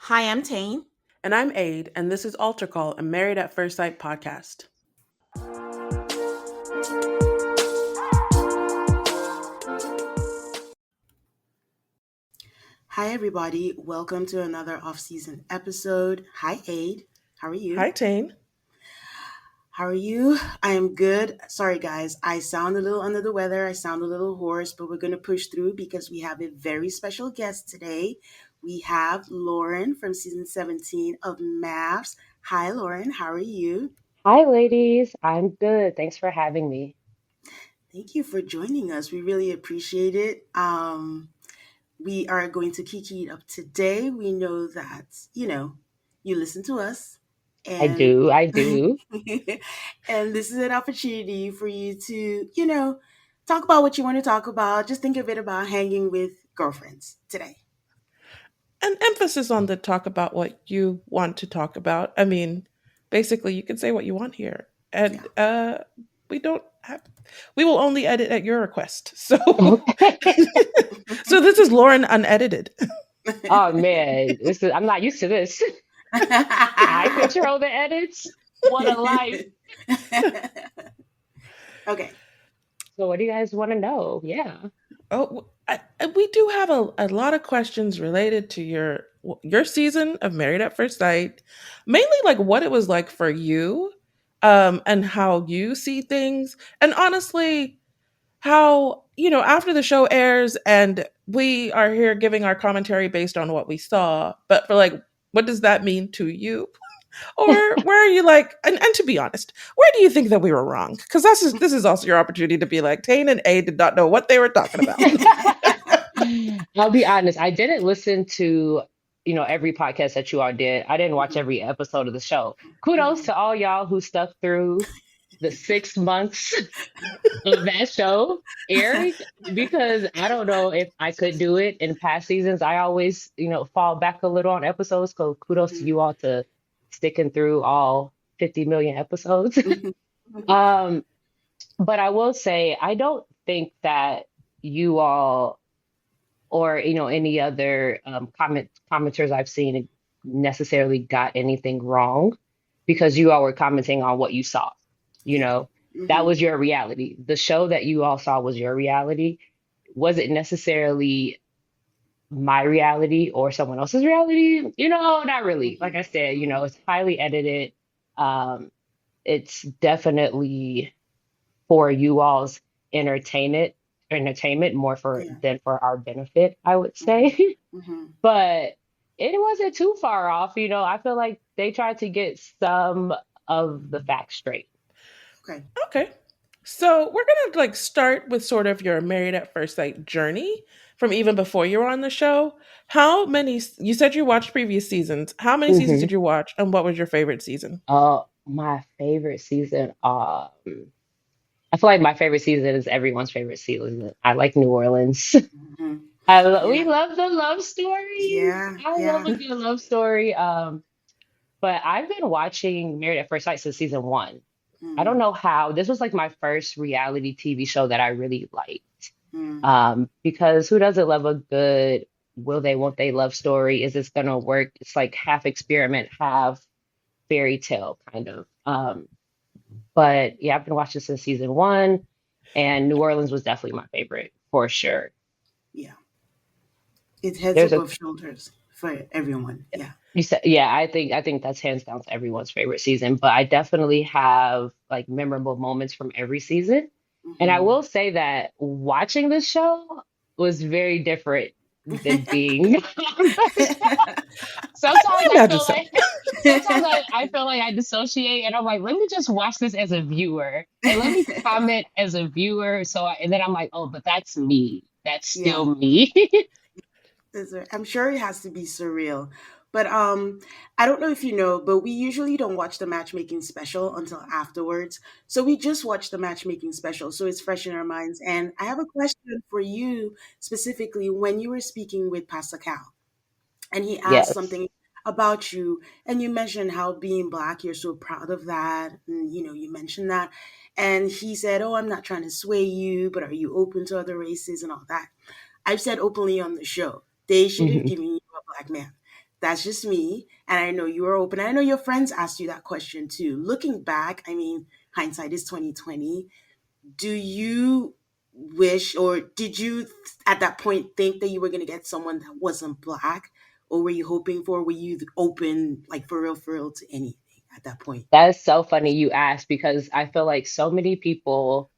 Hi, I'm Tane. And I'm Aid, and this is Altar Call, a Married at First Sight podcast. Hi, everybody. Welcome to another off-season episode. Hi, Aid. How are you? Hi, Tane. How are you? I am good. Sorry, guys. I sound a little under the weather. I sound a little hoarse, but we're going to push through because we have a very special guest today. We have Lauren from season 17 of MAFS. Hi, Lauren. How are you? Hi, ladies. I'm good. Thanks for having me. Thank you for joining us. We really appreciate it. We are going to kiki it up today. We know that, you listen to us I and do. I do. and this is an opportunity for you to, talk about what you want to talk about. Just think of it about hanging with girlfriends today. An emphasis on the talk about what you want to talk about. I mean, basically, you can say what you want here. Yeah. And we don't have, we will only edit at your request. So, Okay. so this is Lauren unedited. Oh man, I'm not used to this. I control the edits. What a life. Okay. So what do you guys want to know? Yeah. We do have a lot of questions related to your season of Married at First Sight, mainly like what it was like for you, and how you see things, and honestly, how after the show airs and we are here giving our commentary based on what we saw, but for like, what does that mean to you? Or where are you like, and to be honest, where do you think that we were wrong? Because this is also your opportunity to be like, Tane and A did not know what they were talking about. I'll be honest, I didn't listen to, every podcast that you all did. I didn't watch every episode of the show. Kudos Mhm. to all y'all who stuck through the 6 months of that show airing because I don't know if I could do it in past seasons. I always, fall back a little on episodes. So kudos to Mhm. you all to sticking through all 50 million episodes. Mhm. um, but I will say I don't think that you all or any other commenters I've seen necessarily got anything wrong because you all were commenting on what you saw. You Yeah. know, that Mhm. was your reality. The show that you all saw was your reality. Was it necessarily my reality or someone else's reality? Not really. Like Mhm. I said, Mhm. it's highly edited. Um, it's definitely for you all's entertainment, entertainment more for Yeah. than for our benefit, I would Mhm. say. Mhm. But it wasn't too far off. I feel like they tried to get some of the facts straight. Okay. Okay. So we're gonna like start with sort of your Married at First Sight journey from even before you were on the show. How many? You said you watched previous seasons. How many seasons Hmm. did you watch, and what was your favorite season? My favorite season. I feel like my favorite season is everyone's favorite season. I like New Orleans. Mhm. We Yeah. love the love stories. Yeah. I love Yeah. a good love story. But I've been watching Married at First Sight since season one. I don't Mm. know how. This was like my first reality TV show that I really liked. Mm. Because who doesn't love a good will they, won't they love story? Is this gonna work? It's like half experiment, half fairy tale kind of. But yeah, I've been watching since season one, and New Orleans was definitely my favorite for sure. Yeah. It's heads There's a above shoulders for everyone. Yeah. You said, yeah, I think that's hands down everyone's favorite season, but I definitely have like memorable moments from every season. And I Hmm. will say that watching this show was very different than being on the show. I Sometimes I imagine feel so. like sometimes I feel like I dissociate and I'm like, let me just watch this as a viewer and let me comment as a viewer. And then I'm like, oh, but that's me. That's Yeah. still me. I'm sure it has to be surreal. But I don't know if you know, but we usually don't watch the matchmaking special until afterwards. So we just watched the matchmaking special, so it's fresh in our minds. And I have a question for you specifically when you were speaking with Pastor Cal, and he asked Yes. something about you, and you mentioned how being black, you're so proud of that, and you mentioned that, and he said, "Oh, I'm not trying to sway you, but are you open to other races and all that?" I've said openly on the show, they should have Hmm. given you a black man. That's just me. And I know you were open. I know your friends asked you that question too. Looking back, I mean, hindsight is 2020. Do you wish, or did you at that point think that you were going to get someone that wasn't black? Or were you hoping for, were you open, like for real to anything at that point? That's so funny you asked because I feel like so many people,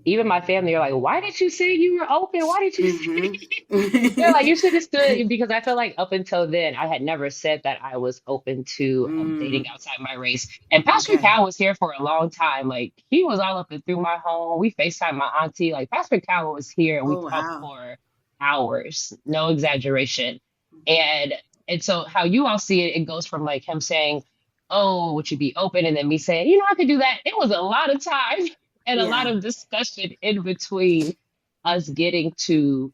even my family, are like, "Why did you say you were open? Why did you say?" They're like, you should have stood because I feel like up until then, I had never said that I was open to dating Mm, outside my race. And Pastor okay. Cal was here for a long time. Like he was all up and through my home. We FaceTime my auntie. Like Pastor Cal was here and we Oh, talked wow. for hours, no exaggeration. And and so how you all see it, it goes from like him saying, "Oh, would you be open?" And then me saying, "You know, I could do that." It was a lot of time and a lot Yeah. of discussion in between us getting to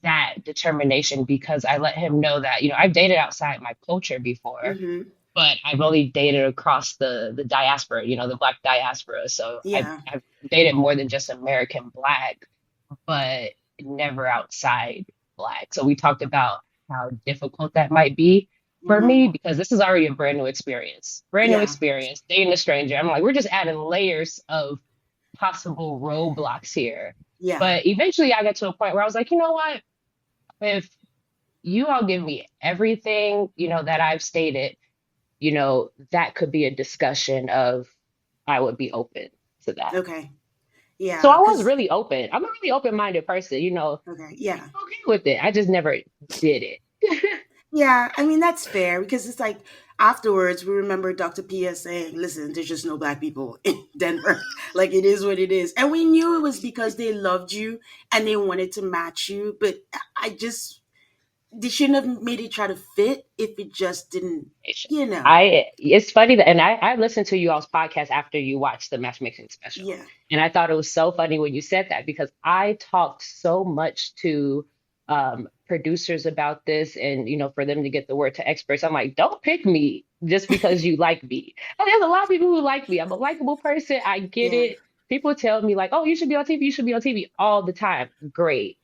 that determination because I let him know that, I've dated outside my culture before, Mm-hmm. but I've only dated across the diaspora, the black diaspora. So I've Yeah. I've dated more than just American black, but never outside black. So we talked about how difficult that might be for Mm-hmm. me because this is already a brand new experience. Brand new Yeah. experience, dating a stranger. I'm like, we're just adding layers of possible roadblocks here. Yeah. But eventually I got to a point where I was like, you know what? If you all give me everything, that I've stated, that could be a discussion of I would be open to that. Okay. So Yeah. I was Because, really open. I'm a really open-minded person, okay. Yeah. okay with it. I just never did it. Yeah, I mean that's fair because it's like afterwards we remember Dr. Pia saying, "Listen, there's just no black people in Denver. Like it is what it is." And we knew it was because they loved you and they wanted to match you, but I just they shouldn't have made it try to fit if it just didn't, you know. It's funny that, and I listened to you all's podcast after you watched the matchmaking special, Yeah. and I thought it was so funny when you said that because I talked so much to producers about this, and for them to get the word to experts, I'm like, don't pick me just because you like me. And there's a lot of people who like me. I'm a likable person. I get Yeah. it. People tell me like, oh, you should be on TV. You should be on TV all the time. Great.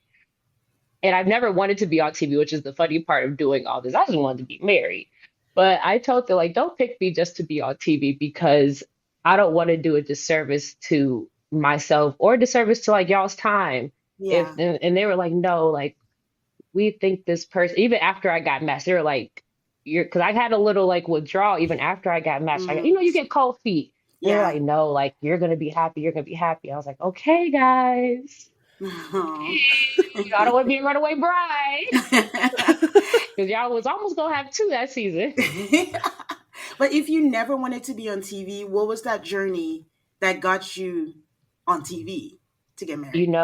And I've never wanted to be on TV, which is the funny part of doing all this. I just wanted to be married. But I told them, like, don't pick me just to be on TV because I don't want to do a disservice to myself or a disservice to like y'all's time. If Yeah. and they were like, no, like we think this person, even after I got matched, they were like, you're because I had a little like withdrawal even after I got matched. I got, Mm, you get cold feet. And they were yeah. like, no, like you're gonna be happy, you're gonna be happy. I was like, okay, guys. Oh. I don't want to be a runaway bride because y'all was almost gonna have two that season. But if you never wanted to be on TV, what was that journey that got you on TV to get married?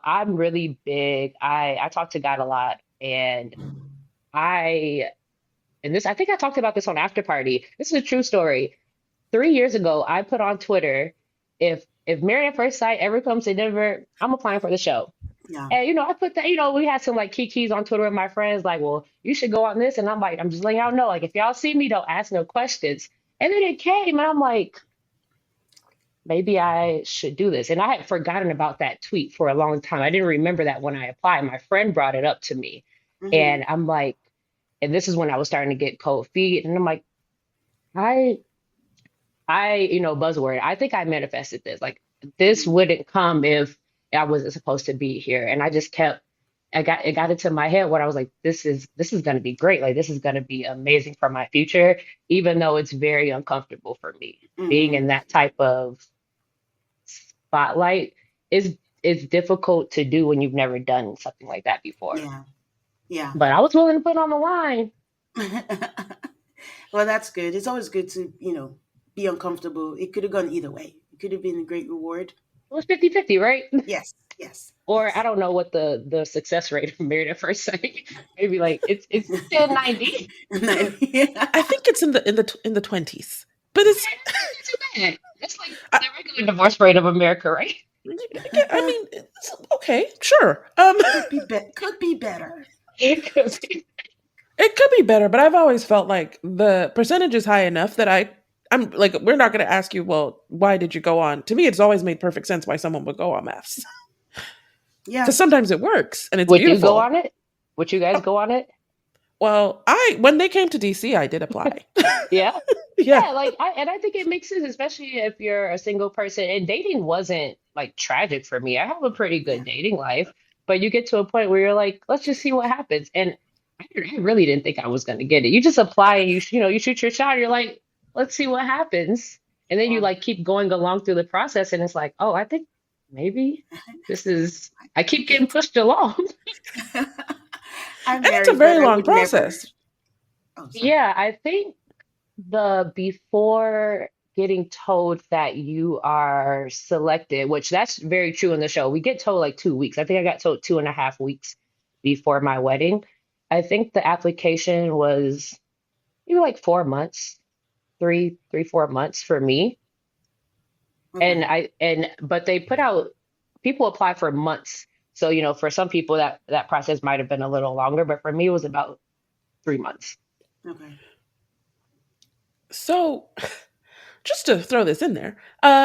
I'm really big. I talk to God a lot, and I I think I talked about this on After Party. This is a true story. 3 years ago, I put on Twitter, if Married at First Sight ever comes to Denver, I'm applying for the show. Yeah. And I put that, we had some like kikis on Twitter with my friends, like, well, you should go on this. And I'm like, I'm just letting y'all know, like, if y'all see me, don't ask no questions. And then it came, and I'm like, maybe I should do this. And I had forgotten about that tweet for a long time. I didn't remember that when I applied. My friend brought it up to me. Mm-hmm. And I'm like, and this is when I was starting to get cold feet. And I'm like, I buzzword. I think I manifested this. Like this Mm-hmm. wouldn't come if I wasn't supposed to be here. And I just kept it got into my head where I was like, this is gonna be great. Like this is gonna be amazing for my future, even though it's very uncomfortable for me. Being Mm-hmm. in that type of spotlight is difficult to do when you've never done something like that before. Yeah. Yeah. But I was willing to put on the line. Well, that's good. It's always good to, be uncomfortable. It could have gone either way. It could have been a great reward. It was 50-50, right? Yes. Yes. Or I Yes. don't know what the success rate of Married at First Sight. Maybe like it's 1090. I think it's in the 20s, but Okay, it's that's not too bad. That's like I, the regular divorce rate of America, right? yeah, I mean, it's, okay, sure. Could be better. It could be. It could be better, but I've always felt like the percentage is high enough that I'm like, we're not going to ask you, well, why did you go on? To me, it's always made perfect sense why someone would go on MAFS Yeah. because sometimes it works and it's Would you go beautiful. on it? Would you guys Oh, go on it? Well, I when they came to DC, I did apply. Yeah. Yeah. Yeah, I think it makes sense, especially if you're a single person. And dating wasn't like tragic for me. I have a pretty Yeah. good dating life, but you get to a point where you're like, let's just see what happens. And I really didn't think I was going to get it. You just apply and you shoot your shot. You're like, let's see what happens. And then you Yeah. like keep going along through the process, and it's like, oh, I think maybe this is. I keep getting It. pushed along. I'm And it's a married, but very I long would never. process. Oh, sorry. Yeah, I think the before getting told that you are selected, which that's very true in the show. We get told like 2 weeks. I think I got told 2.5 weeks before my wedding. I think the application was maybe like 4 months, 4 months for me. Okay. But they put out people apply for months. So, for some people that process might have been a little longer, but for me it was about 3 months. Okay. So, just to throw this in there,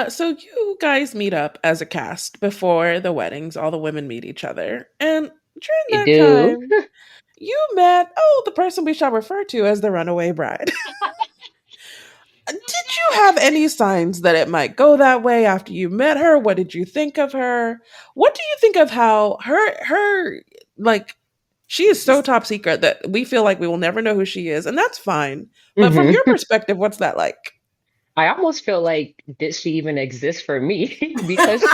so you guys meet up as a cast before the weddings. All the women meet each other, and during You that do. time, you met the person we shall refer to as the runaway bride. Did you have any signs that it might go that way after you met her? What did you think of her? What do you think of how her like she is so Just top secret that we feel like we will never know who she is, and that's fine. But from your Hmm. perspective, what's that like? I almost feel like, did she even exist for me? Because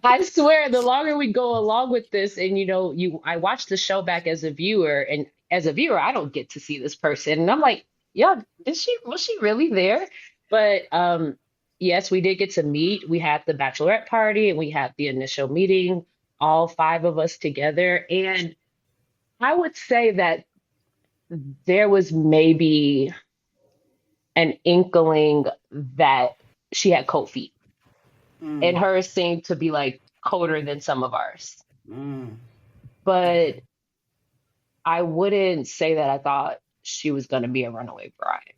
I swear, the longer we go along with this, and I watch the show back as a viewer, and as a viewer, I don't get to see this person, and I'm like, yeah, was she really there? But yes, we did get to meet. We had the bachelorette party, and we had the initial meeting, all five of us together, and I would say that there was maybe an inkling that she had cold feet, and mm, hers seemed to be like colder than some of ours. mm, okay. But I wouldn't say that I thought she was going to be a runaway bride.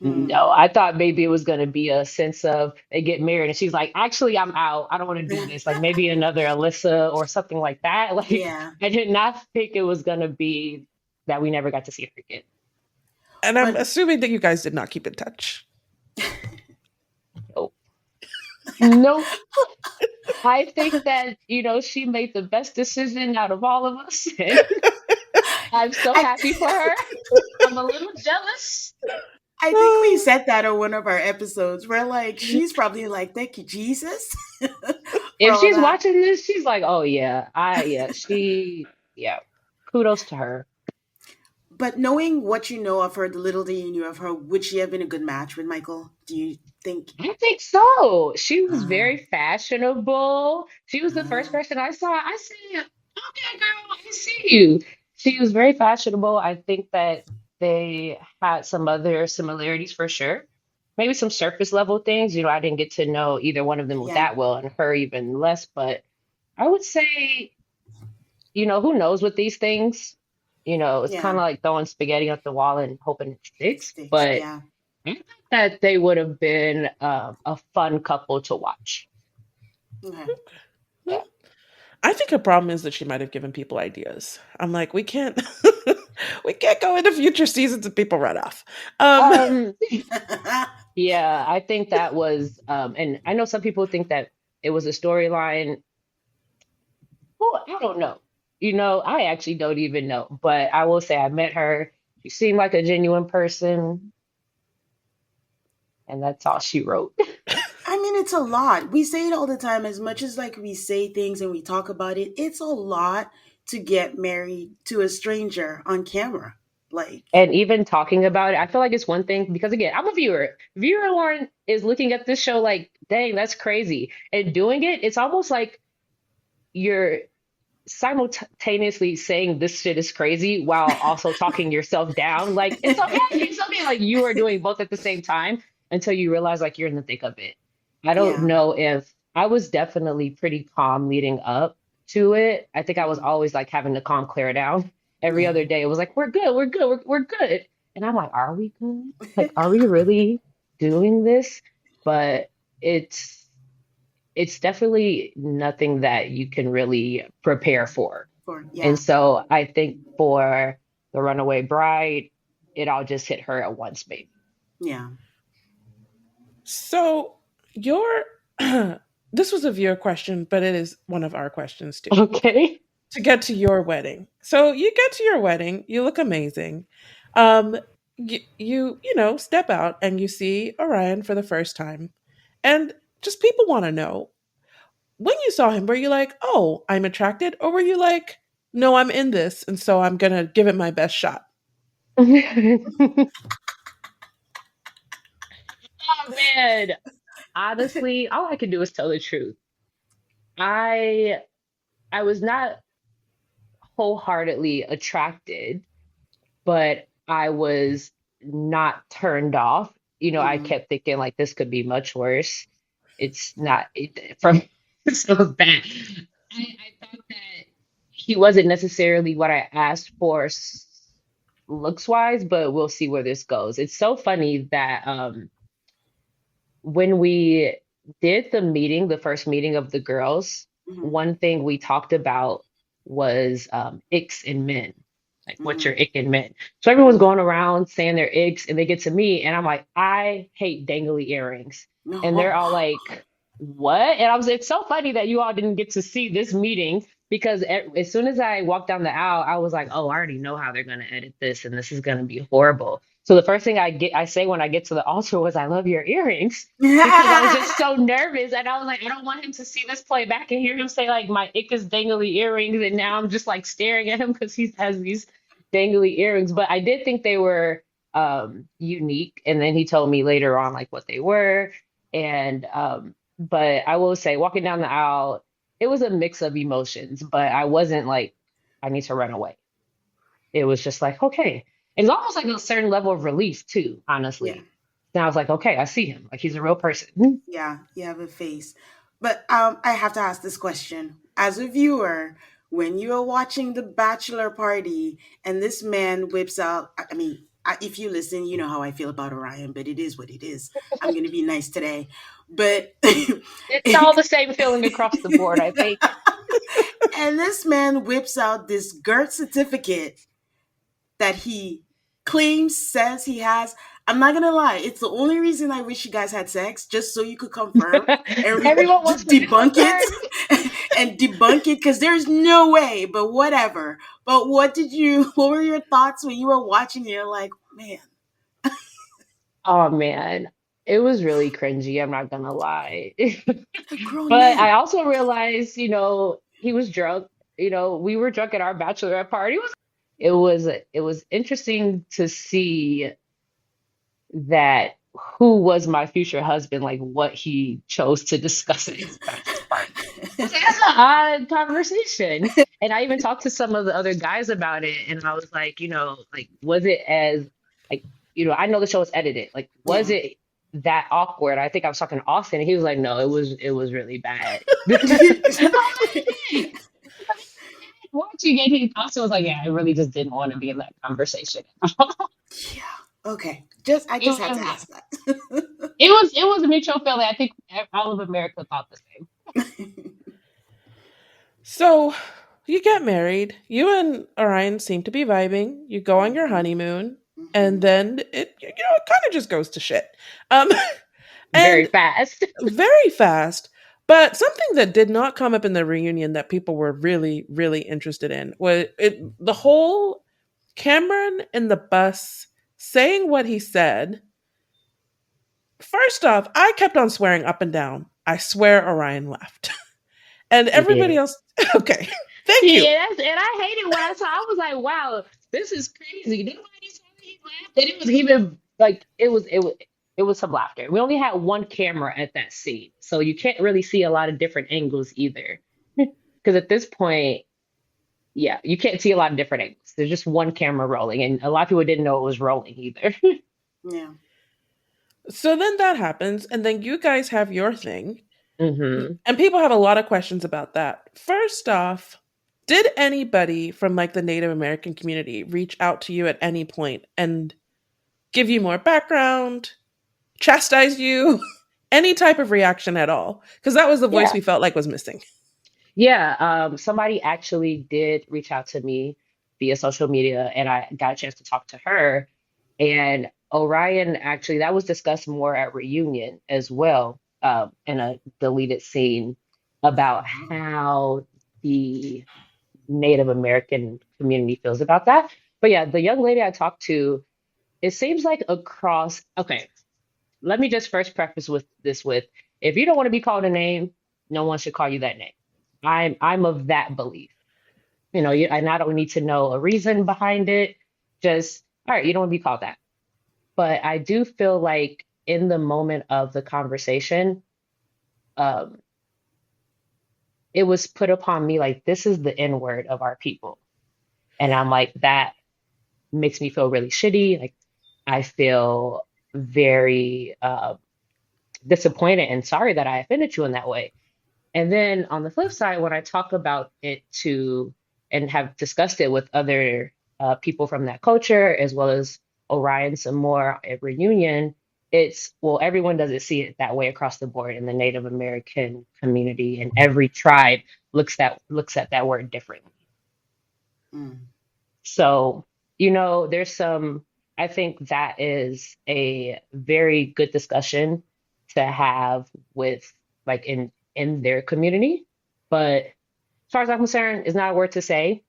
Hmm. No, I thought maybe it was going to be a sense of they get married and she's like, actually, I'm out. I don't want to do this. Like maybe another Alyssa or something like that. Like Yeah, I did not think it was going to be that we never got to see her again. And I'm but assuming that you guys did not keep in touch. Nope. Nope. I think that, she made the best decision out of all of us. And I'm so I happy for her. I'm a little jealous. I think we said that on one of our episodes. We're like, she's probably like, thank you, Jesus, for If all she's that. watching this, she's like, oh yeah, yeah. Kudos to her. But knowing what you know of her, the little that you knew of her, would she have been a good match with Michael? Do you think? I think so. She was Uh, very fashionable. She was the first uh, person I saw. I said, okay, girl, I see you. She was very fashionable. I think that they had some other similarities for sure. Maybe some surface level things. I didn't get to know either one of them yeah, that well, and her even less. But I would say, who knows with these things? It's yeah, kind of like throwing spaghetti at the wall and hoping it it sticks. sticks. But Yeah, I think that they would have been a fun couple to watch. okay. Yeah. I think her problem is that she might have given people ideas. I'm like, we can't we can't go into future seasons if people run off. Um Um, yeah, I think that was, and I know some people think that it was a storyline. Well, I don't know. I actually don't even know. But I will say I met her. She seemed like a genuine person, and that's all she wrote. I mean, it's a lot. We say it all the time. As much as like we say things and we talk about it, it's a lot to get married to a stranger on camera. Like, And even talking about it, I feel like it's one thing because again, I'm a viewer. Viewer Lauren is looking at this show like, dang, that's crazy. And doing it, it's almost like you're simultaneously saying this shit is crazy while also talking yourself down. Like, it's okay. Like you are doing both at the same time until you realize like you're in the thick of it. I don't yeah, know if I was definitely pretty calm leading up to it. I think I was mm, always like having to calm clear down. Every yeah, other day it was like, we're good, we're good, we're good. And I'm like, are we good? Like, are we really doing this? But it's it's definitely nothing that you can really prepare for. for And yeah, so I think for the runaway bride, it all just hit her at once, maybe. Yeah. So your this was a viewer question, but it is one of our questions too. Okay. To get to your wedding. So you get to your wedding, you look amazing. Um you know, step out and you see Orion for the first time. And just people want to know, when you saw him, were you like, "Oh, I'm attracted?" Or were you like, "No, I'm in this and so I'm going to give it my best shot?" Oh man. Honestly, all I can do is tell the truth. I I was not wholeheartedly attracted, but I was not turned off. I Hmm. kept thinking like this could be much worse. It's not from so bad. I thought that he wasn't necessarily what I asked for looks wise, but we'll see where this goes. It's so funny that when we did the first meeting of the girls, Hmm. one thing we talked about was icks in men. Like, what's your Hmm. ick in men? So everyone's going around saying their icks, and they get to me, and I'm like, I hate dangly earrings. And they're No. all like, what? And it's so funny that you all didn't get to see this meeting because as soon as I walked down the aisle, I was like, oh, I already know how they're going to edit this, and this is going to be horrible. So the first thing I say when I get to the altar was, I love your earrings because I was just so nervous. And I was like, I don't want him to see this play back and hear him say, like, my ick is dangly earrings. And now I'm just like staring at him because he has these dangly earrings. But I did think they were unique. And then he told me later on, like, what they were. And, but I will say, walking down the aisle, it was a mix of emotions, but I wasn't like, I need to run away. It was just like, okay. And it's almost like a certain level of relief, too, Yeah. honestly. Now I was like, okay, I see him. Like, he's a real person. Yeah, you have a face. But I have to ask this question. As a viewer, when you are watching the bachelor party and this man whips out, I mean, if you listen, you know how I feel about Orion, but it is what it is. I'm going to be nice today. But, It's all the same feeling across the board, I think. and this man whips out this girth certificate that he claims, says he has. I'm not gonna lie, it's the only reason I wish you guys had sex, just so you could confirm and Everyone wants to debunk confirm. it and debunk it, because there's no way. But whatever. But what did you? What were your thoughts when you were watching it? You're like, man, Oh man, it was really cringy, I'm not gonna lie. a grown But man. I also realized, he was drunk. We were drunk at our bachelorette party. It was interesting to see that who was my future husband, like what he chose to discuss at his bachelor party. I was like, that's an odd conversation. And I even talked to some of the other guys about it, and I was like, like, was it as like, I know the show was edited. Like, was Yeah. it that awkward? I think I was talking to Austin, and he was like, no, it was really bad. I was like, "Dang." Watching it, Austin was like, yeah, I really just didn't want to be in that conversation. Yeah. Okay. Just I just had to Yeah. ask that. It was a mutual feeling. I think all of America thought the same. So you get married. You and Orion seem to be vibing. You go on your Hmm. honeymoon, and Hmm. then it kind of just goes to shit. Um, Very and fast. very fast. But something that did not come up in the reunion that people were really, really interested in was the whole Cameron in the bus saying what he said. First off, I kept on swearing up and down. I swear Orion left. And He everybody did. else, okay, thank you. Yeah, and I hated what I saw. I was like, wow, this is crazy. Nobody saw that he laughed. And it was even like it was some laughter. We only had one camera at that scene, so you can't really see a lot of different angles either. Because at this point, yeah, you can't see a lot of different angles. There's just one camera rolling, and a lot of people didn't know it was rolling either. Yeah. So then that happens, and then you guys have your thing. Hmm. And people have a lot of questions about that. First off, did anybody from like the Native American community reach out to you at any point and give you more background, chastise you, any type of reaction at all? Because that was the voice Yeah. we felt like was missing. Yeah, somebody actually did reach out to me via social media, and I got a chance to talk to her. And Orion actually, that was discussed more at reunion as well, in a deleted scene about how the Native American community feels about that. But yeah, the young lady I talked to, it seems like across, okay, let me just first preface with this with, if you don't want to be called a name, no one should call you that name. I'm of that belief. And I don't need to know a reason behind it. Just, all right, you don't want to be called that. But I do feel like in the moment of the conversation, um, it was put upon me like, this is the N word of our people. And I'm like, that makes me feel really shitty. Like, I feel very disappointed and sorry that I offended you in that way. And then on the flip side, when I talk about it to and have discussed it with other people from that culture, as well as Orion some more at reunion, it's, well, everyone doesn't see it that way across the board in the Native American community, and every tribe looks at that word differently. Mm. So, there's some, I think that is a very good discussion to have with, like, in their community. But as far as I'm concerned, it's not a word to say,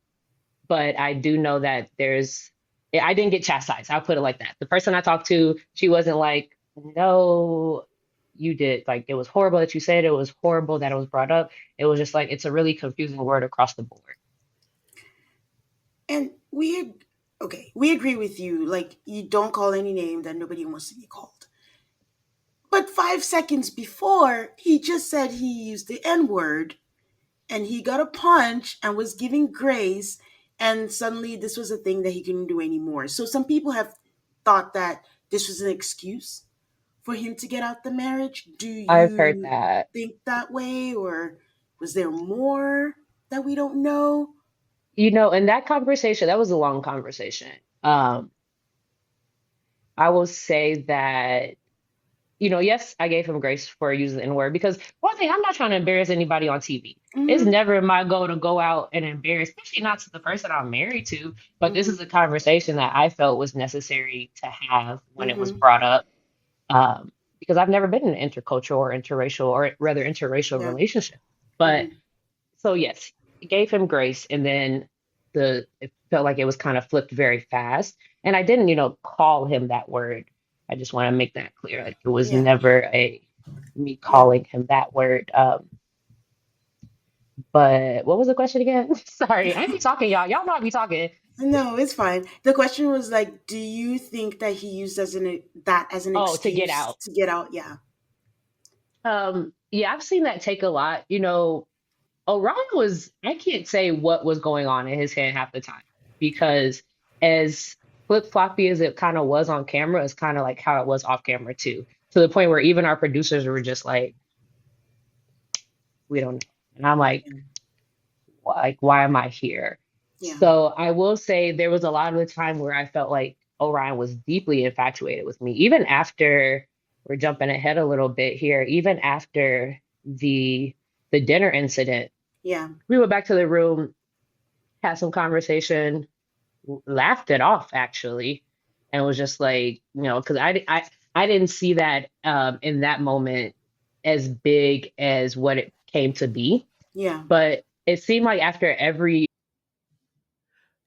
but I do know that I didn't get chastised. I'll put it like that. The person I talked to, she wasn't like, no, you did. Like, it was horrible that you said it. It was horrible that it was brought up. It was just like, it's a really confusing word across the board. And we agree with you. Like, you don't call any name that nobody wants to be called. But 5 seconds before, he just said he used the N word and he got a punch and was giving grace. And suddenly this was a thing that he couldn't do anymore. So some people have thought that this was an excuse for him to get out the marriage. Do I've heard you that. think that way? Or was there more that we don't know? In that conversation, that was a long conversation. Um, I will say that, yes, I gave him grace for using the N-word because one thing, I'm not trying to embarrass anybody on TV. It's Mm-hmm. never my goal to go out and embarrass, especially not to the person I'm married to. But this Mm-hmm. is a conversation that I felt was necessary to have when it was Mm-hmm. brought up. Um, because I've never been in an intercultural or interracial, or rather interracial Yeah. relationship. But Mm-hmm. so yes, it gave him grace, and then it felt like it was kind of flipped very fast. And I didn't, call him that word. I just want to make that clear. Like, it was Yeah. never a me Yeah. calling him that word. But what was the question again? Sorry, I be talking, y'all. Y'all know I be talking. No, it's fine. The question was like, do you think that he used that as an Oh, to get excuse out. to get out? Yeah. Yeah, I've seen that take a lot. Orion was, I can't say what was going on in his head half the time, because as flip floppy as it kind of was on camera, it's kind of like how it was off camera too, to the point where even our producers were just like, we don't know. And I'm like, Yeah. why am I here? Yeah. So I will say there was a lot of the time where I felt like Orion was deeply infatuated with me, even after, we're jumping ahead a little bit here, even after the dinner incident. Yeah. We went back to the room, had some conversation, laughed it off actually, and was just like, because I didn't see that in that moment as big as what it came to be, Yeah. but it seemed like after every.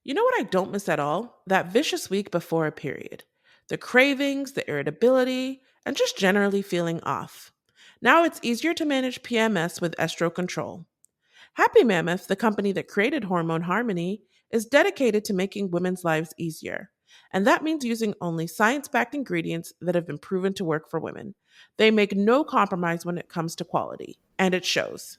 You know what I don't miss at all? That vicious week before a period. The cravings, the irritability, and just generally feeling off. Now it's easier to manage PMS with estro control. Happy Mammoth, the company that created Hormone Harmony, is dedicated to making women's lives easier. And that means using only science backed ingredients that have been proven to work for women. They make no compromise when it comes to quality, and it shows.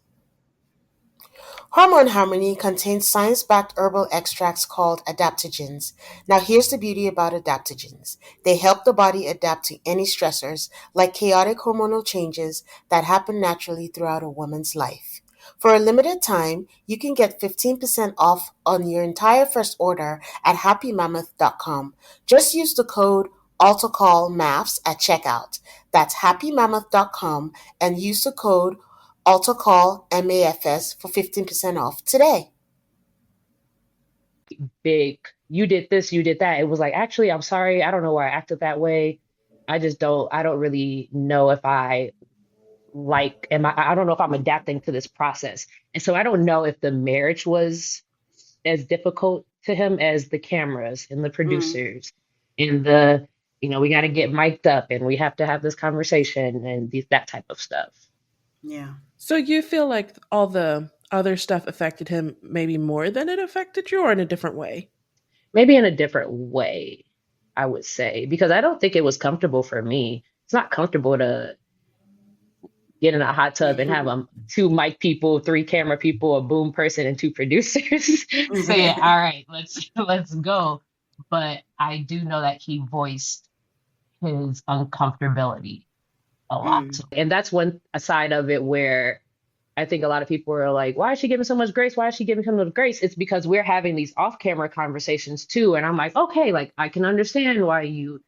Hormone Harmony contains science backed herbal extracts called adaptogens. Now, here's the beauty about adaptogens they help the body adapt to any stressors, like chaotic hormonal changes that happen naturally throughout a woman's life. For a limited time, you can get 15% off on your entire first order at happymammoth.com. Just use the code AltaCall MAFS at checkout. That's happymammoth.com and use the code AltaCall MAFS for 15% off today. big, you did this, you did that. It was like, actually, I'm sorry. I don't know why I acted that way. I don't really know if I don't know if I'm adapting to this process. And so I don't know if the marriage was as difficult to him as the cameras and the Mm, producers and the, we got to get mic'd up and we have to have this conversation and that type of stuff. yeah. So you feel like all the other stuff affected him maybe more than it affected you, or in a different way? Maybe in a different way, I would say, because I don't think it was comfortable for me. It's not comfortable to get in a hot tub and have two mic people, three camera people, a boom person, and two producers saying, "All right, let's go." But I do know that he voiced his uncomfortability a lot, Mm, and that's one side of it where I think a lot of people are like, "Why is she giving so much grace? Why is she giving so much grace?" It's because we're having these off-camera conversations too, and I'm like, "Okay, like I can understand why you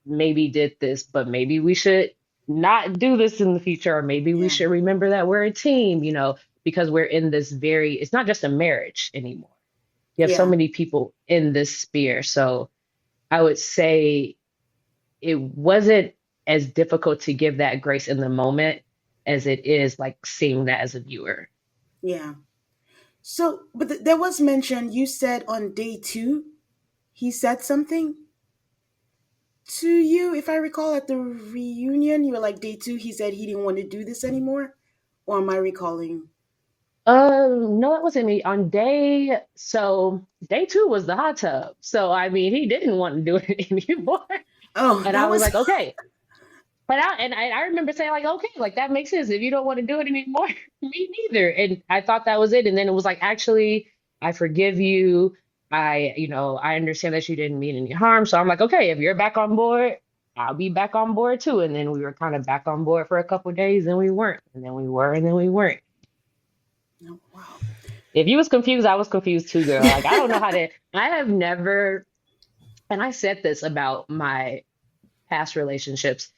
maybe did this, but maybe we should not do this in the future, or maybe we yeah. should remember that we're a team, because we're in this it's not just a marriage anymore. You have so Yeah. many people in this sphere. So I would say it wasn't as difficult to give that grace in the moment as it is like seeing that as a viewer. Yeah. So, but there was mention, you said on day two, he said something to you, if I recall, at the reunion. You were like, day two, he said he didn't want to do this anymore. Or am I recalling? No, that wasn't me. So day two was the hot tub. So I mean, he didn't want to do it anymore. Oh, And I that was was. like, okay. But I remember saying like, okay, like that makes sense. If you don't want to do it anymore, me neither. And I thought that was it. And then it was like, actually, I forgive you. I understand that you didn't mean any harm. So I'm like, okay, if you're back on board, I'll be back on board too. And then we were kind of back on board for a couple of days, and we weren't, and then we were, and then we weren't. Oh, wow. If you was confused, I was confused too, girl. Like I don't know how to. I have never, and I said this about my past relationships.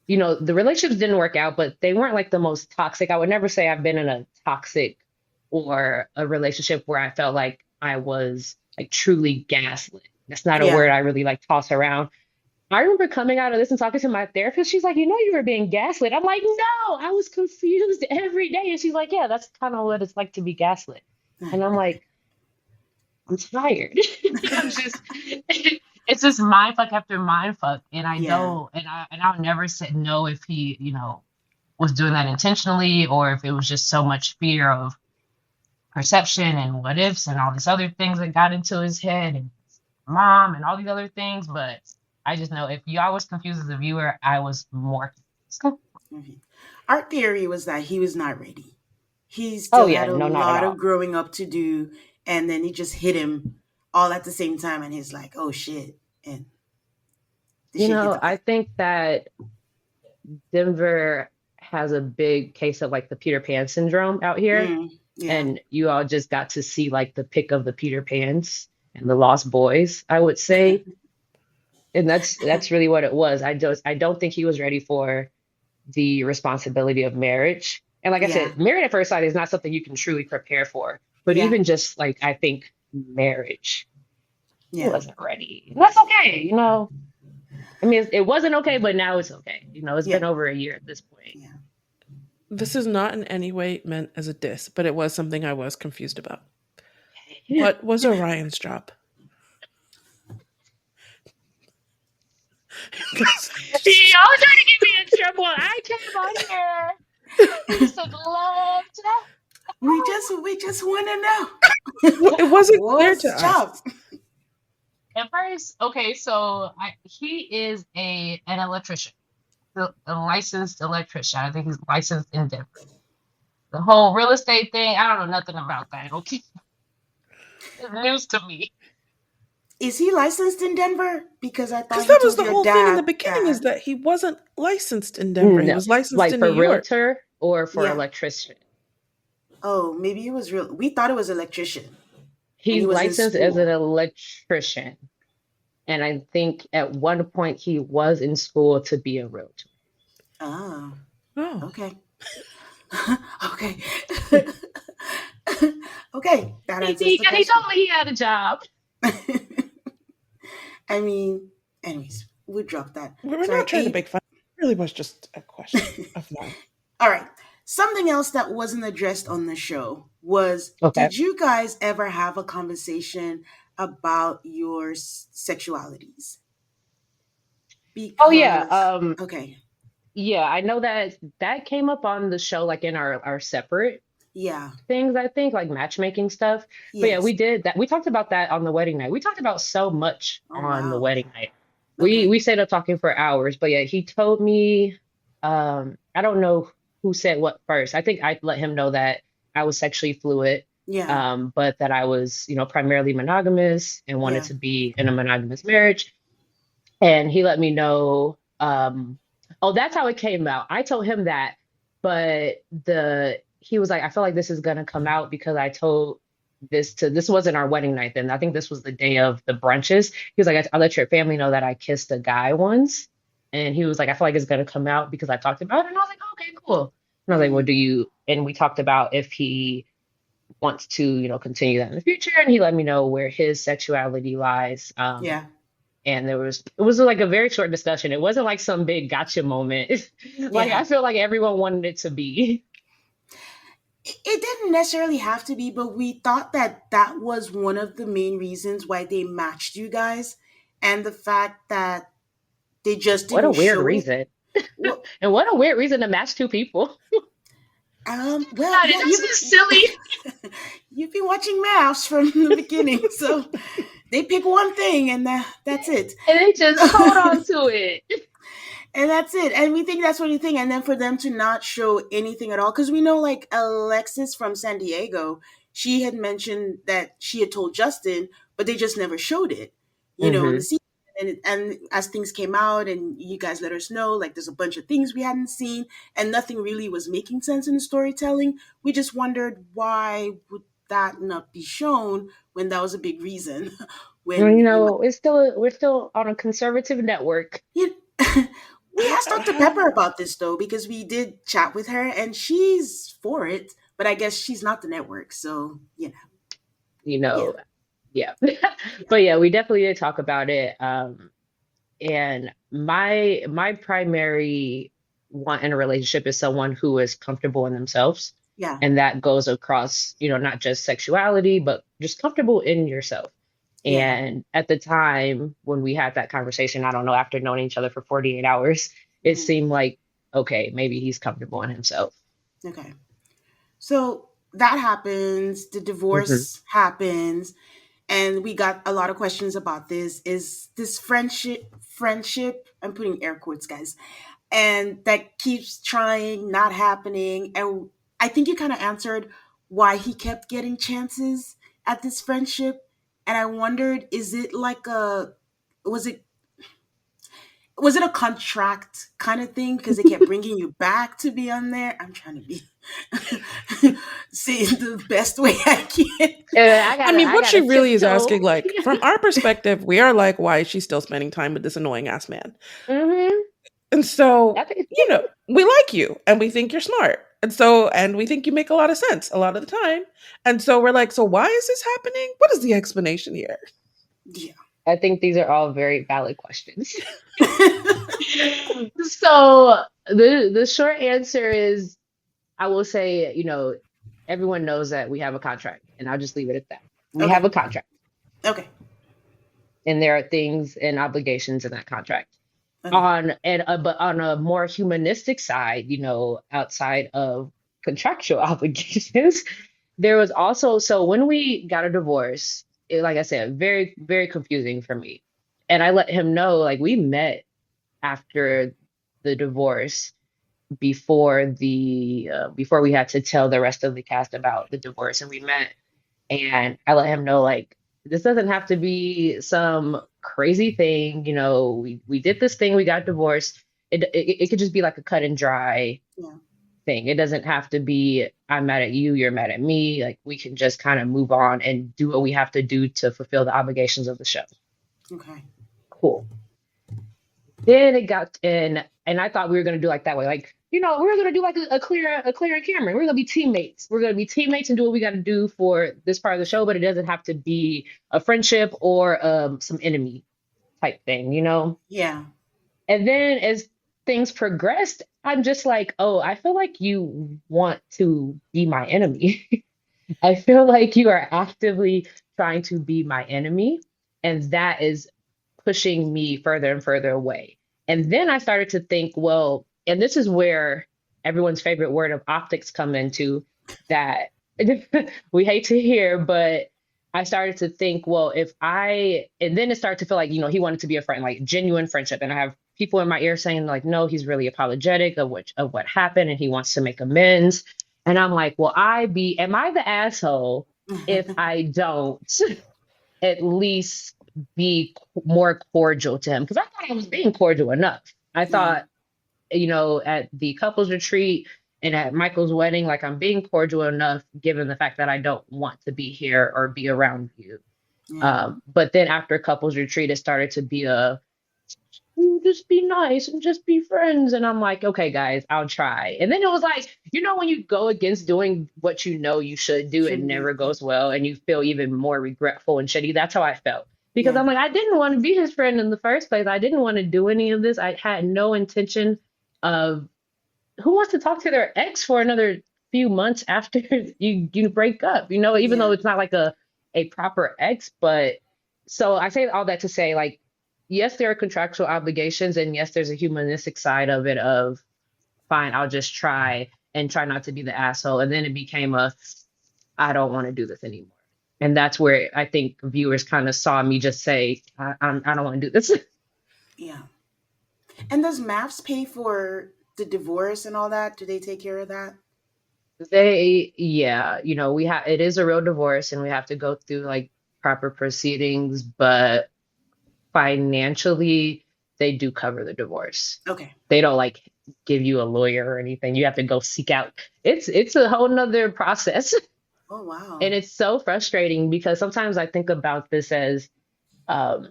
The relationships didn't work out, but they weren't like the most toxic. I would never say I've been in a toxic or a relationship where I felt like I was like truly gaslit. That's not a Yeah. word I really like toss around. I remember coming out of this and talking to my therapist. She's like, you were being gaslit. I'm like, no, I was confused every day. And she's like, yeah, that's kind of what it's like to be gaslit. And I'm like, I'm tired. I'm just it's just mind fuck after mind fuck. And I Yeah. don't and I'll never say no if he, was doing that intentionally or if it was just so much fear of perception and what ifs and all these other things that got into his head and mom and all these other things. But I just know if y'all was confused as a viewer, I was more confused. Mhm. Our theory was that he was not ready. He Oh still yeah, had a no, not at lot of all. growing up to do, and then it just hit him all at the same time, and he's like, "Oh shit!" And the shit hit the I fan. think that Denver has a big case of like the Peter Pan syndrome out here. Mm, yeah, And you all just got to see like the pick of the Peter Pans and the Lost Boys, I would say. And that's really what it was. I don't think he was ready for the responsibility of marriage. And like I yeah, said, married at first sight is not something you can truly prepare for. But yeah, even just like I think marriage, he yeah, wasn't ready. And that's okay, I mean, it wasn't okay, but now it's okay. It's yeah, been over a year at this point. yeah. This is not in any way meant as a diss, but it was something I was confused about. Yeah. What was Orion's job? 'Cause I just- Y'all trying to get me in trouble. I came on here. We said love to We just want to know it wasn't clear what's to his job. us. at first. Okay, so he is an electrician, a licensed electrician. I think he's licensed in Denver. The whole real estate thing, I don't know nothing about that. Okay, it's news to me. Is he licensed in Denver? Because I thought Because he that was told the your whole thing in the dad beginning, that. is that he wasn't licensed in Denver. He No, was licensed like in New for York. realtor or for Yeah. electrician. Oh, maybe he was real. We thought it was electrician, and he He's was in licensed as an school. electrician, and I think at one point he was in school to be a realtor. Oh, Oh. okay. Okay. Okay, that answers the He question. told me he had a job. I mean, anyways, we dropped that. We're not Sorry, trying to make fun. It really was just a question of mine. All right. Something else that wasn't addressed on the show was, Okay. did you guys ever have a conversation about your sexualities? Oh yeah. Because, okay, Yeah, I know that that came up on the show, like in our separate yeah, things, I think, like matchmaking stuff. But yeah, yes. we did that. We talked about that on the wedding night. We talked about so much Oh, on the wow. wedding night. Okay, We stayed up talking for hours. But yeah, he told me, I don't know who said what first. I think I let him know that I was sexually fluid, yeah, but that I was, primarily monogamous and wanted yeah, to be in a monogamous marriage. And he let me know, oh, that's how it came out. I told him that, but he was like, I feel like this is gonna come out because I told this wasn't our wedding night then. I think this was the day of the brunches. He was like, I let your family know that I kissed a guy once. And he was like, I feel like it's gonna come out because I talked about it. And I was like, okay, cool. And I was like, well, mm, do you, and we talked about if he wants to, continue that in the future. And he let me know where his sexuality lies. yeah, And it was like a very short discussion. It wasn't like some big gotcha moment. Like yeah. I feel like everyone wanted it to be. It didn't necessarily have to be, but we thought that that was one of the main reasons why they matched you guys, and the fact that they just What a didn't weird show it. reason. Well, And what a weird reason to match two people. well, God, yeah, that's just silly. you've been watching MAFS from the beginning, so they pick one thing and that's it. And they just hold on to it. And that's it. And we think that's what you think. And then for them to not show anything at all, because we know like Alexis from San Diego, she had mentioned that she had told Justin, but they just never showed it, in the Hmm. season. And as things came out and you guys let us know, like there's a bunch of things we hadn't seen and nothing really was making sense in the storytelling. We just wondered why would that not be shown when that was a big reason Well, when you might. we're still on a conservative network. You, we asked Dr. Pepper about this though because we did chat with her and she's for it, but I guess she's not the network, so You yeah, know, yeah. yeah, But yeah, we definitely did talk about it. And my primary want in a relationship is someone who is comfortable in themselves. yeah, And that goes across, not just sexuality, but just comfortable in yourself. yeah. And at the time when we had that conversation, I don't know, after knowing each other for 48 hours, it Mhm. seemed like, okay, maybe he's comfortable in himself. Okay. So that happens, the Hmm. divorce happens, and we got a lot of questions about this. Is this friendship, I'm putting air quotes, guys, and that keeps trying, not happening. And I think you kind of answered why he kept getting chances at this friendship. And I wondered, is it like was it was it a contract kind of thing because they kept bringing you back to be on there? I'm trying to be say it the best way I can. I I gotta, mean, I what she gotta really is tiptoe. asking, like, from our perspective, we are like, why is she still spending time with this annoying ass man? Hmm. And so, I think, we like you and we think you're smart. And we think you make a lot of sense a lot of the time. And so we're like, so why is this happening? What is the explanation here? Yeah. I think these are all very valid questions. So the short answer is, I will say, everyone knows that we have a contract, and I'll just leave it at that. We have Okay. a contract, Okay. and there are things and obligations in that contract. Okay. But on a more humanistic side, outside of contractual obligations, there was also, so when we got a divorce, like I said, very, very confusing for me. And I let him know, like, we met after the divorce, before we had to tell the rest of the cast about the divorce, and we met, and I let him know, like, this doesn't have to be some crazy thing. We did this thing, we got divorced. It could just be like a cut and dry Yeah. thing. It doesn't have to be, I'm mad at you, you're mad at me. Like, we can just kind of move on and do what we have to do to fulfill the obligations of the show. Okay. Cool. Then it got in, and I thought we were gonna do like that way. Like, we're gonna do like a clear and Cameron. We're gonna be teammates. We're gonna be teammates and do what we got to do for this part of the show, but it doesn't have to be a friendship or some enemy type thing. Yeah. And then as things progressed, I'm just like, oh, I feel like you want to be my enemy. I feel like you are actively trying to be my enemy, and that is pushing me further and further away. And then I started to think, well, and this is where everyone's favorite word of optics come into that we hate to hear, but I started to think, well, and then it started to feel like, he wanted to be a friend, like genuine friendship. And I have people in my ear saying like, no, he's really apologetic of what happened and he wants to make amends. And I'm like, well, am I the asshole if I don't at least be more cordial to him? Because I thought I was being cordial enough. I Yeah. thought, at the couples retreat and at Michael's wedding, like I'm being cordial enough given the fact that I don't want to be here or be around you. Yeah. But then after couples retreat, it started to be just be nice and just be friends. And I'm like, okay, guys, I'll try. And then it was like, when you go against doing what you should do, it Shouldn't do. never Yeah. goes well. And you feel even more regretful and shitty. That's how I felt. Because Yeah. I'm like, I didn't want to be his friend in the first place. I didn't want to do any of this. I had no intention of who wants to talk to their ex for another few months after you break up, even Yeah. though it's not like a proper ex. But so I say all that to say, like, yes, there are contractual obligations, and yes, there's a humanistic side of it of fine, I'll just try and try not to be the asshole. And then it became I don't want to do this anymore. And that's where I think viewers kind of saw me just say, I don't want to do this. Yeah. And does MAFS pay for the divorce and all that? Do they take care of that? Yeah, we have, it is a real divorce and we have to go through like proper proceedings, but financially, they do cover the divorce. Okay. They don't like give you a lawyer or anything. You have to go seek out. It's a whole nother process. Oh wow. And it's so frustrating because sometimes I think about this as um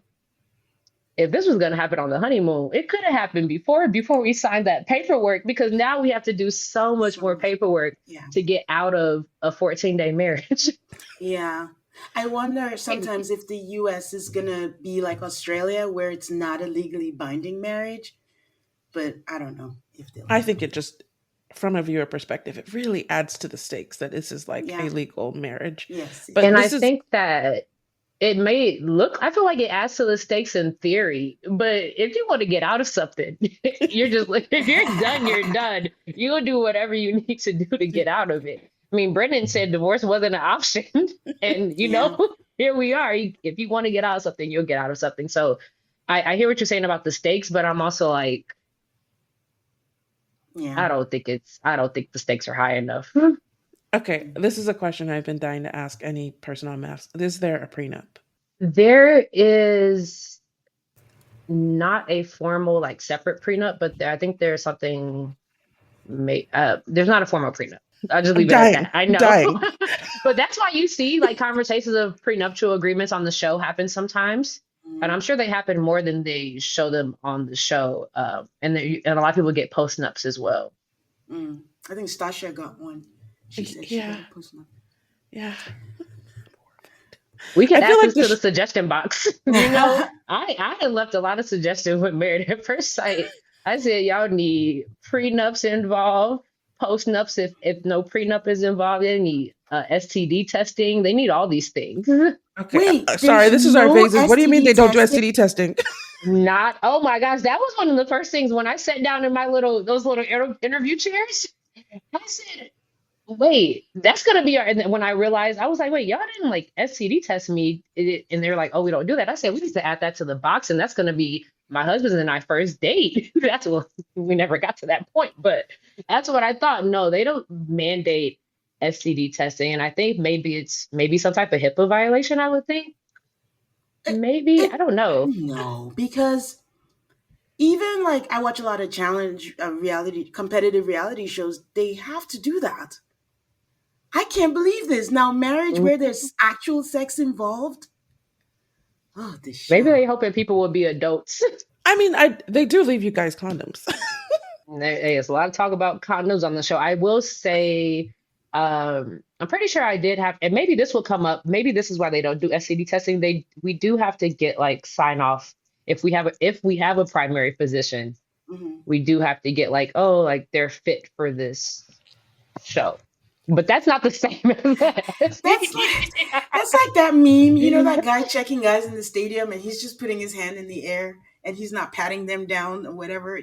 if this was going to happen on the honeymoon, it could have happened before we signed that paperwork, because now we have to do so much So more much. paperwork Yeah. to get out of a 14-day marriage. Yeah. I wonder sometimes if the US is gonna be like Australia where it's not a legally binding marriage, but I don't know if they'll I do think it. it just, from a viewer perspective, it really adds to the stakes that this is like a Yeah. legal marriage. Yes, it But And I this is, does. think that I feel like it adds to the stakes in theory, but if you want to get out of something, you're just like, if you're done, you're done. You'll do whatever you need to do to get out of it. I mean, Brendan said divorce wasn't an option. And, Yeah. here we are. If you want to get out of something, you'll get out of something. So I hear what you're saying about the stakes, but I'm also like, Yeah. I don't think the stakes are high enough. okay, this is a question I've been dying to ask any person on maths. Is there a prenup? There is not a formal like separate prenup, but I think there's something there's not a formal prenup. I'll just I'm leave it at dying. that. I I'm know. dying. But that's why you see like conversations of prenuptial agreements on the show happen sometimes. And Mm, I'm sure they happen more than they show them on the show. And a lot of people get postnups as well. mm. I think Stasha got one. She said she got Yeah. a postmark. Yeah. We could I feel add like this the to the suggestion box. I had left a lot of suggestions with Married at First Sight. I said y'all need prenups involved, postnups if no prenup is involved. They need STD testing. They need all these things. okay. Wait, Sorry, there's this is our no phases. What do you mean STD they don't do testing? STD testing? Not, oh my gosh, that was one of the first things when I sat down in those little interview chairs. I said, wait, that's gonna be our. And then when I realized, I was like, wait, y'all didn't like STD test me, and they're like, oh, we don't do that. I said we need to add that to the box, and that's gonna be my husband and I first date. That's what we never got to that point, but that's what I thought. No, they don't mandate STD testing, and I think maybe some type of HIPAA violation. I would think It, maybe it I don't know. no, because even like I watch a lot of challenge reality, competitive reality shows. They have to do that. I can't believe this. Now, marriage Mm, where there's actual sex involved. Oh, this Maybe show. they hoping people will be adults. I mean, they do leave you guys condoms. There's a lot of talk about condoms on the show. I will say, I'm pretty sure I did have, and maybe this will come up. Maybe this is why they don't do STD testing. We do have to get like sign off if we have a primary physician. Hmm. We do have to get like, oh, like they're fit for this show. But that's not the same as That's like that's like that meme, that guy checking guys in the stadium and he's just putting his hand in the air and he's not patting them down or whatever.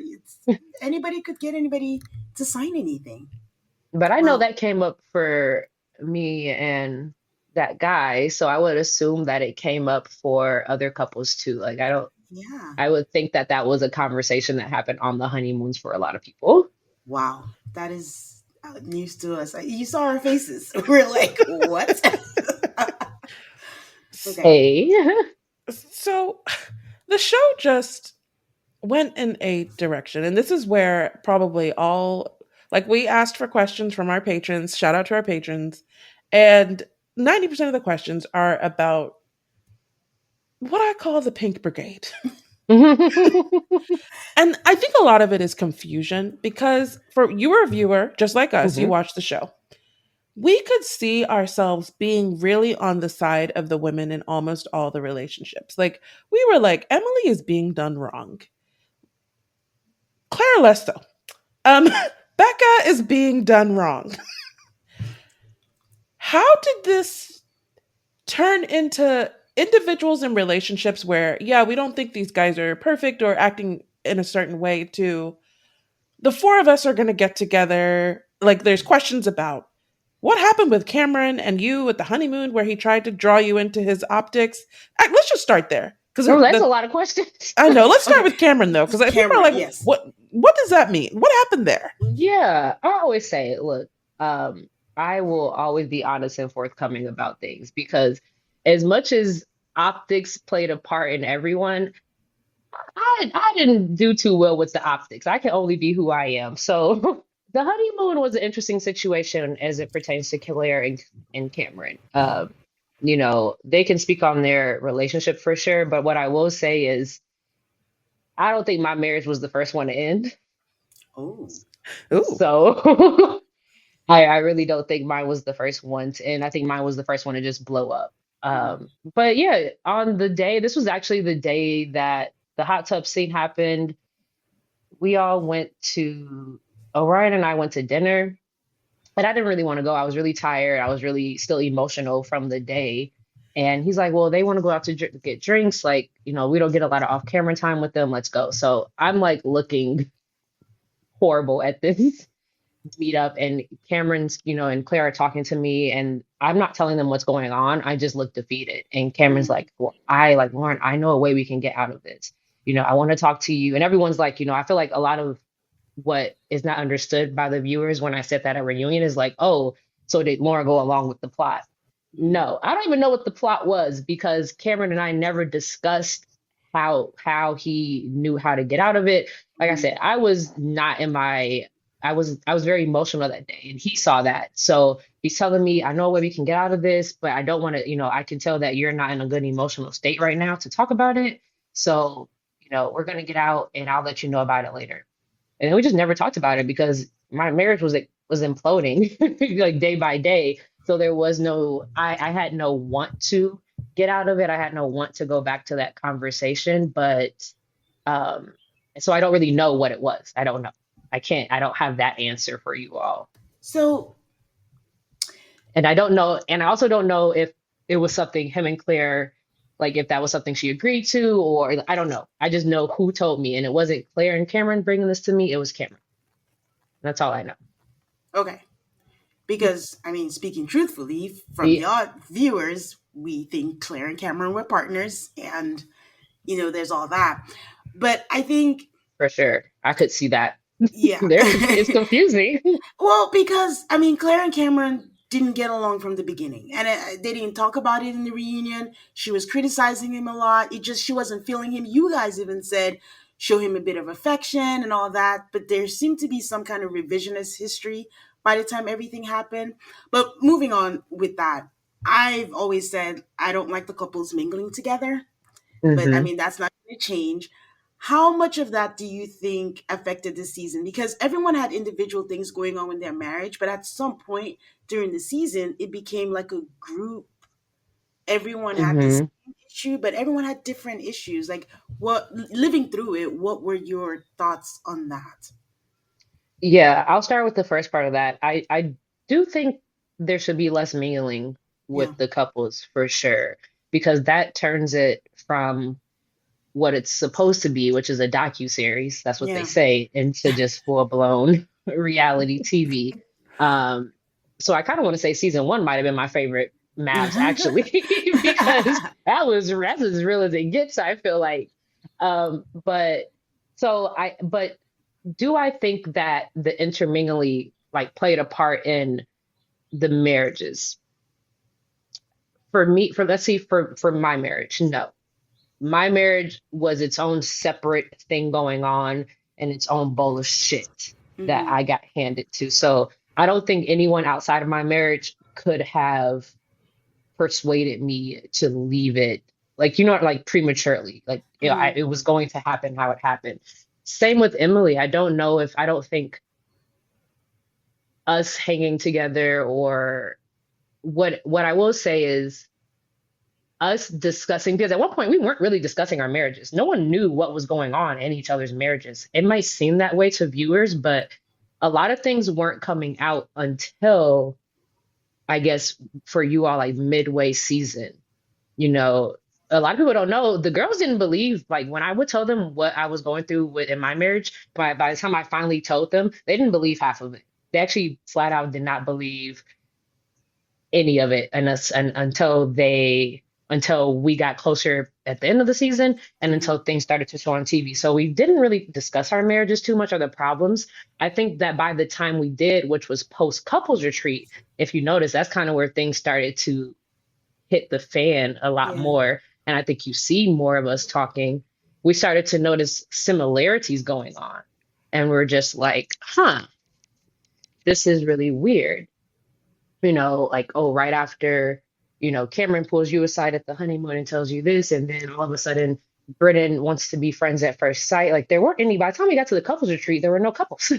Anybody could get anybody to sign anything. But I know Well, that came up for me and that guy, so I would assume that it came up for other couples too. Like I don't, yeah. I would think that that was a conversation that happened on the honeymoons for a lot of people. Wow, that is news to us. You saw our faces. We're like, what? Okay. Hey. So the show just went in a direction, and this is where probably all, like, we asked for questions from our patrons. Shout out to our patrons. And 90% of the questions are about what I call the Pink Brigade. And I think a lot of it is confusion because for you were a viewer, just like us, you Hmm. watched the show. We could see ourselves being really on the side of the women in almost all the relationships. Like, we were like, Emily is being done wrong. Claire less so. Um, Becca is being done wrong. How did this turn into individuals in relationships where, yeah, we don't think these guys are perfect or acting in a certain way, to the four of us are going to get together? Like, there's questions about what happened with Cameron and you at the honeymoon where he tried to draw you into his optics. Let's just start there. Because Oh, that's a lot of questions. I know. Let's start Okay. with Cameron though, because people are Cameron, like, yes. What does that mean? What happened there?" Yeah, I always say, look, I will always be honest and forthcoming about things because as much as optics played a part in everyone, I didn't do too well with the optics. I can only be who I am. So the honeymoon was an interesting situation as it pertains to Claire and Cameron. They can speak on their relationship for sure, but what I will say is I don't think my marriage was the first one to end. Oh. Ooh, So I really don't think mine was the first one to end. I think mine was the first one to just blow up. Mhm. But yeah, on the day, this was actually the day that the hot tub scene happened. We all went to Orion and I went to dinner, and I didn't really want to go. I was really tired. I was really still emotional from the day. And he's like, "Well, they want to go out to get drinks. Like, we don't get a lot of off camera time with them. Let's go." So I'm like looking horrible at this meet up, and Cameron's, and Claire are talking to me, and I'm not telling them what's going on. I just look defeated. And Cameron's Mhm. like, well, Lauren, I know a way we can get out of this. I want to talk to you. And everyone's like, I feel like a lot of what is not understood by the viewers when I said that at reunion is like, oh, so did Lauren go along with the plot? Mhm. No, I don't even know what the plot was because Cameron and I never discussed how he knew how to get out of it. Like I Mhm. said, I was not in my I was very emotional that day and he saw that. So he's telling me, I know where we can get out of this, but I don't want to, I can tell that you're not in a good emotional state right now to talk about it. So, we're gonna get out and I'll let you know about it later. And then we just never talked about it because my marriage was imploding like day by day. So there was no I had no want to get out of it. I had no want to go back to that conversation, but um so I don't really know what it was. I don't know. I don't have that answer for you all. So, And I don't know, and I also don't know if it was something him and Claire, like if that was something she agreed to, or I don't know. I just know who told me, and it wasn't Claire and Cameron bringing this to me. It was Cameron. That's all I know. okay. Because, I mean, speaking truthfully, from the Yeah, odd viewers, we think Claire and Cameron were partners, and, there's all that. But I think, for sure. I could see that. yeah. It's confusing. Well, because I mean, Claire and Cameron didn't get along from the beginning, and they didn't talk about it in the reunion. She was criticizing him a lot. She wasn't feeling him. You guys even said show him a bit of affection and all that, but there seemed to be some kind of revisionist history by the time everything happened. But moving on with that, I've always said I don't like the couples mingling together, but I Hmm. mean that's not going to change. How much of that do you think affected the season? Because everyone had individual things going on in their marriage, but at some point during the season, it became like a group. Everyone had the Hmm. same issue, but everyone had different issues. Like, what, living through it, what were your thoughts on that? Yeah, I'll start with the first part of that. I do think there should be less mingling Yeah, with the couples for sure, because that turns it from what it's supposed to be, which is a docu-series, that's what they yeah. say, into just full-blown reality TV. Um, so I kind of want to say season one might have been my favorite MAFS actually, because that's as real as it gets, I feel like. But but do I think that the intermingling like played a part in the marriages? For me, for let's see, for my marriage, no. My marriage was its own separate thing going on and its own bowl of shit that Hmm. I got handed to. So I don't think anyone outside of my marriage could have persuaded me to leave it, like, like prematurely. Like, Hmm. it was going to happen how it happened. Same with Emily. I don't think us hanging together, or what I will say is us discussing, because at one point we weren't really discussing our marriages. No one knew what was going on in each other's marriages. It might seem that way to viewers, but a lot of things weren't coming out until, I guess, for you all, like midway season. You know, a lot of people don't know, the girls didn't believe, like when I would tell them what I was going through with in my marriage, by the time I finally told them, they didn't believe half of it. They actually flat out did not believe any of it, and until we got closer at the end of the season, and Hmm. until things started to show on TV. So we didn't really discuss our marriages too much, or the problems. I think that by the time we did, which was post couples retreat, if you notice, that's kind of where things started to hit the fan a lot Yeah, more. And I think you see more of us talking. We started to notice similarities going on. And we're just like, huh, this is really weird. Like, oh, right after, Cameron pulls you aside at the honeymoon and tells you this, and then all of a sudden, Brennan wants to be friends at first sight. Like, there weren't any, by the time we got to the couples retreat, there were no couples.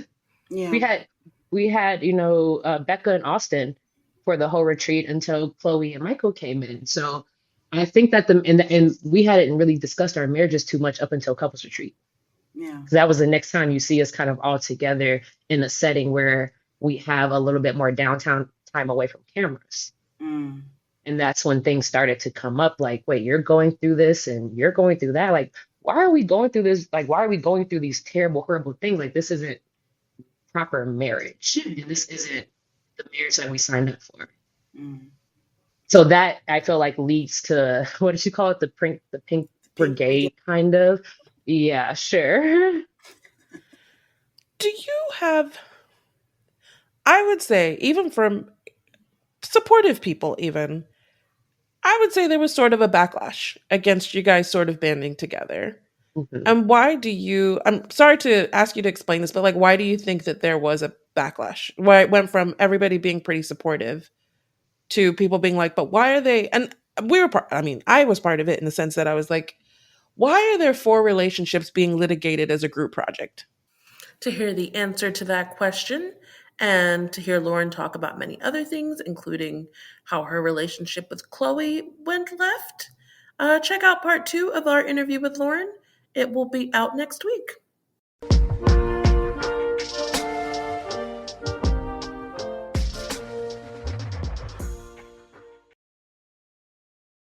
yeah, we had, Becca and Austin for the whole retreat until Chloe and Michael came in. So I think that and we hadn't really discussed our marriages too much up until couples retreat, yeah. because that was the next time you see us kind of all together in a setting where we have a little bit more downtown time away from cameras. Mm. And that's when things started to come up, like, wait, you're going through this and you're going through that. Like, why are we going through this? Like, why are we going through these terrible, horrible things? Like, this isn't proper marriage. And this isn't the marriage that we signed up for. Mm. So that, I feel like, leads to what did you call it? The Pink The Pink Brigade. Brigade, kind of. Yeah, sure. Do you have, I would say, even from supportive people, even, I would say there was sort of a backlash against you guys sort of banding together. Mhm. And why do you, I'm sorry to ask you to explain this, but like, why do you think that there was a backlash? Why it went from everybody being pretty supportive to people being like, but why are they, and we were part, I mean, I was part of it in the sense that I was like, why are there four relationships being litigated as a group project? To hear the answer to that question and to hear Lauren talk about many other things, including how her relationship with Chloe went left, check out part two of our interview with Lauren. It will be out next week.